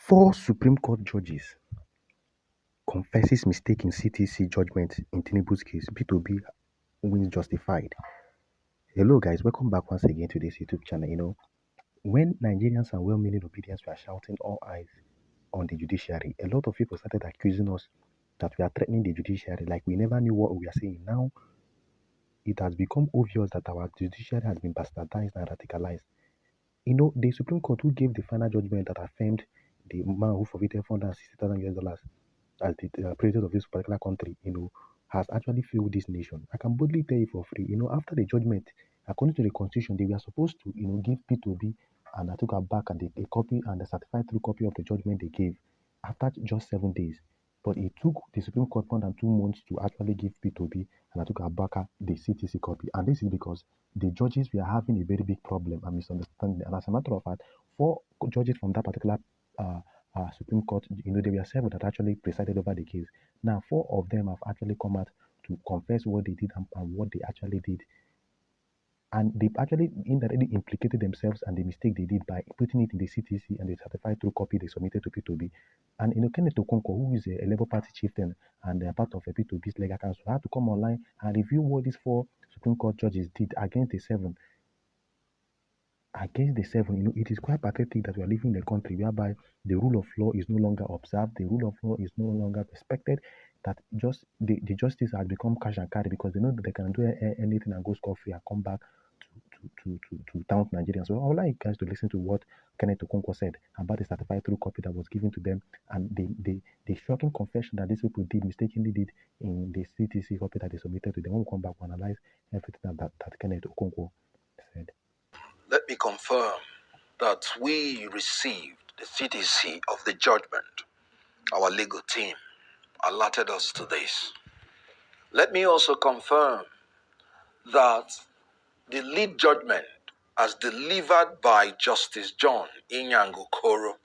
Four Supreme Court judges confesses mistake in CTC judgment in Tinubu's case. B2B wins justified. Hello guys, welcome back once again to this YouTube channel. When Nigerians and well-meaning Obedience were shouting all eyes on the judiciary, a lot of people started accusing us that we are threatening the judiciary, like we never knew what we are saying. Now, it has become obvious that our judiciary has been bastardized and radicalized. The Supreme Court who gave the final judgment that affirmed the man who forfeited $460,000 as the president of this particular country, has actually failed this nation. I can boldly tell you for free, after the judgment, according to the constitution, they were supposed to, give P2B and I took back and a copy and a certified true copy of the judgment they gave after just 7 days. But it took the Supreme Court more than 2 months to actually give P2B and I took back the CTC copy. And this is because the judges were having a very big problem and misunderstanding. And as a matter of fact, 4 judges from that particular Supreme Court, they were 7 that actually presided over the case. Now, 4 of them have actually come out to confess what they did and what they actually did. And they've actually indirectly implicated themselves and the mistake they did by putting it in the CTC and the certified true copy they submitted to P2B. And Kenneth Okonkwo, who is a Labour Party chieftain and a part of a P2B's legal council, had to come online and review what these 4 Supreme Court judges did against the 7. It is quite pathetic that we are living in a country whereby the rule of law is no longer observed, the rule of law is no longer respected, that just the justice has become cash and carry because they know that they can do anything and go scot-free and come back to taunt Nigerians. So I would like you guys to listen to what Kenneth Okonkwo said about the certified true copy that was given to them and the shocking confession that these people mistakenly did in the CTC copy that they submitted to them. We'll come back and analyze everything that Kenneth Okonkwo said. Let me confirm that we received the CTC of the judgment. Our legal team alerted us to this. Let me also confirm that the lead judgment as delivered by Justice John Inyango Koro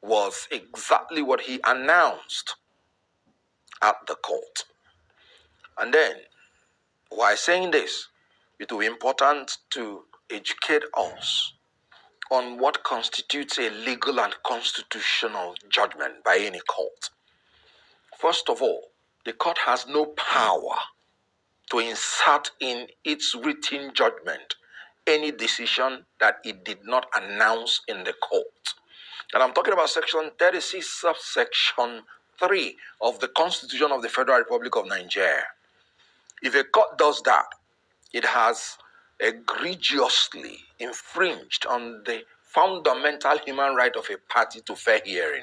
was exactly what he announced at the court. And then, while saying this, it will be important to educate us on what constitutes a legal and constitutional judgment by any court. First of all, the court has no power to insert in its written judgment any decision that it did not announce in the court. And I'm talking about Section 36, subsection 3 of the Constitution of the Federal Republic of Nigeria. If a court does that, it has egregiously infringed on the fundamental human right of a party to fair hearing.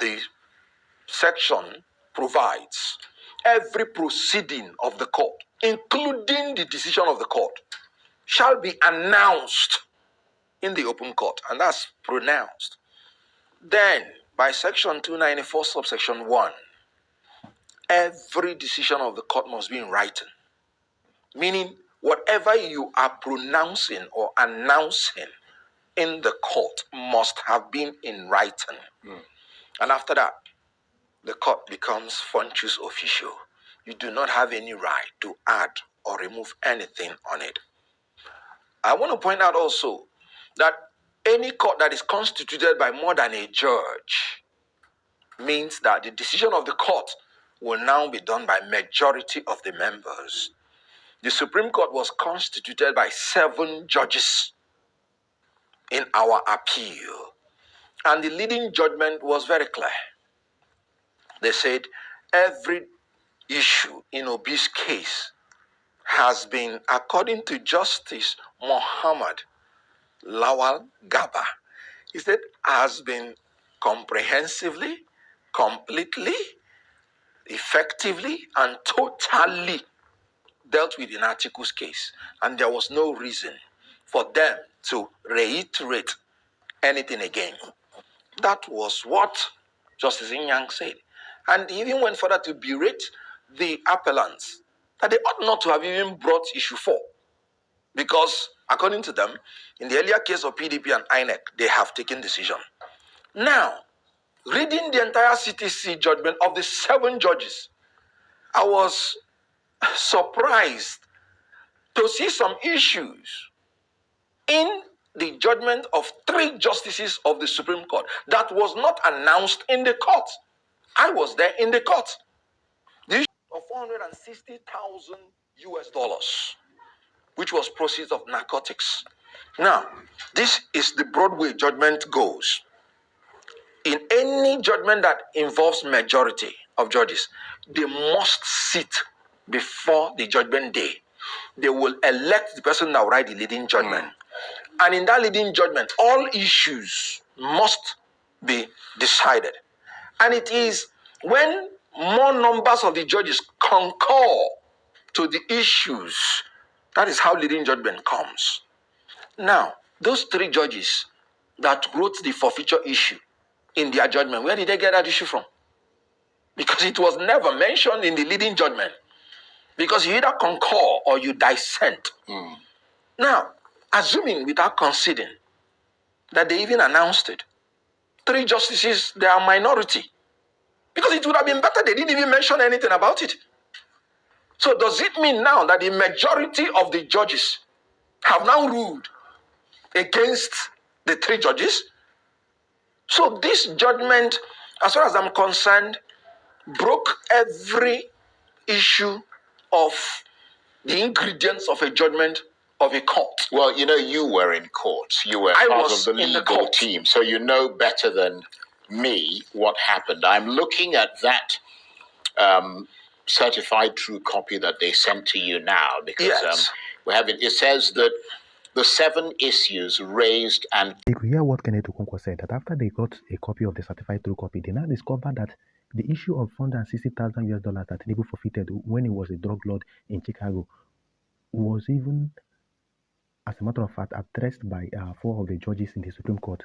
The section provides every proceeding of the court, including the decision of the court, shall be announced in the open court, and that's pronounced. Then, by Section 294, subsection 1, every decision of the court must be in writing, meaning whatever you are pronouncing or announcing in the court must have been in writing. And after that, the court becomes functus officio. You do not have any right to add or remove anything on it. I want to point out also that any court that is constituted by more than a judge means that the decision of the court will now be done by majority of the members. The Supreme Court was constituted by 7 judges in our appeal, and the leading judgment was very clear. They said every issue in Obi's case has been, according to Justice Muhammad Lawal Gaba, he said, has been comprehensively, completely, effectively, and totally dealt with in Atiku's case. And there was no reason for them to reiterate anything again. That was what Justice Inyang said. And he even went further to berate the appellants that they ought not to have even brought issue 4. Because, according to them, in the earlier case of PDP and Inec, they have taken decision. Now, reading the entire CTC judgment of the 7 judges, I was surprised to see some issues in the judgment of 3 justices of the Supreme Court that was not announced in the court. I was there in the court. The issue of 460,000 US dollars, which was proceeds of narcotics. Now, this is the Broadway judgment goes. In any judgment that involves majority of judges, they must sit before the judgment day. They will elect the person that will write the leading judgment. And in that leading judgment, all issues must be decided. And it is when more numbers of the judges concur to the issues, that is how leading judgment comes. Now, those 3 judges that wrote the forfeiture issue in their judgment, where did they get that issue from? Because it was never mentioned in the leading judgment. Because you either concur or you dissent. Now, assuming without conceding that they even announced it, 3 justices, they are minority. Because it would have been better they didn't even mention anything about it. So does it mean now that the majority of the judges have now ruled against the 3 judges? So this judgment, as far as I'm concerned, broke every issue of the ingredients of a judgment of a court. Well, you were in court. You were part of the legal team, so you know better than me what happened. I'm looking at that certified true copy that they sent to you now, because we have it. It says that the 7 issues raised, and you could hear what Kenneth Okonkwo said, that after they got a copy of the certified true copy, they now discovered that the issue of $460,000 that Tinubu forfeited when he was a drug lord in Chicago was even, as a matter of fact, addressed by 4 of the judges in the Supreme Court.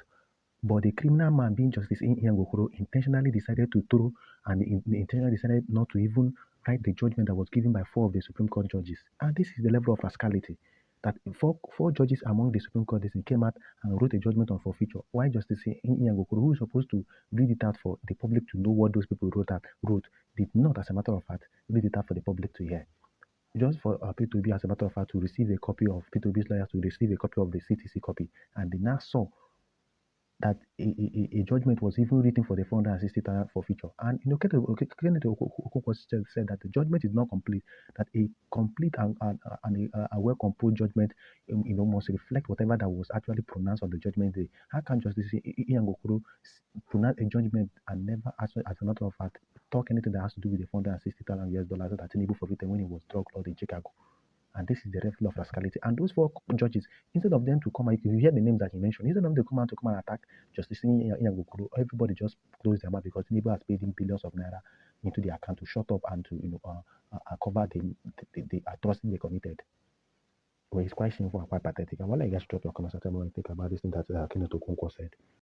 But the criminal man, being Justice Inyangokoro, intentionally decided to throw, and intentionally decided not to even write the judgment that was given by 4 of the Supreme Court judges. And this is the level of rascality, that four judges among the Supreme Court came out and wrote a judgment on forfeiture. Why Justice Inyangokoro, who is supposed to read it out for the public to know what those people wrote, did not, as a matter of fact, read it out for the public to hear. Just for P2B, as a matter of fact, to receive a copy of P2B's lawyers, to receive a copy of the CTC copy, and they now saw that a judgment was even written for the 460,000 forfeiture. And Kenneth Okonkwo said that the judgment is not complete, that a complete and a well-composed judgment must reflect whatever that was actually pronounced on the judgment day. How can Justice Inyangokoro pronounce a judgment and never, as a matter of fact, talk anything that has to do with the $460,000 that Tinubu forfeited when he was drug lord in Chicago? And this is the level of rascality. And those 4 judges, instead of them to come out, you hear the names that he mentioned, instead of them to come and attack Justice Inyangokoro, everybody just closed their mouth because Tinubu has paid him billions of naira into the account to shut up and to cover the atrocity they committed. Well, it's quite shameful and quite pathetic. I want to get straight to your comments and tell me what you think about this thing that Kenneth Okonkwo said.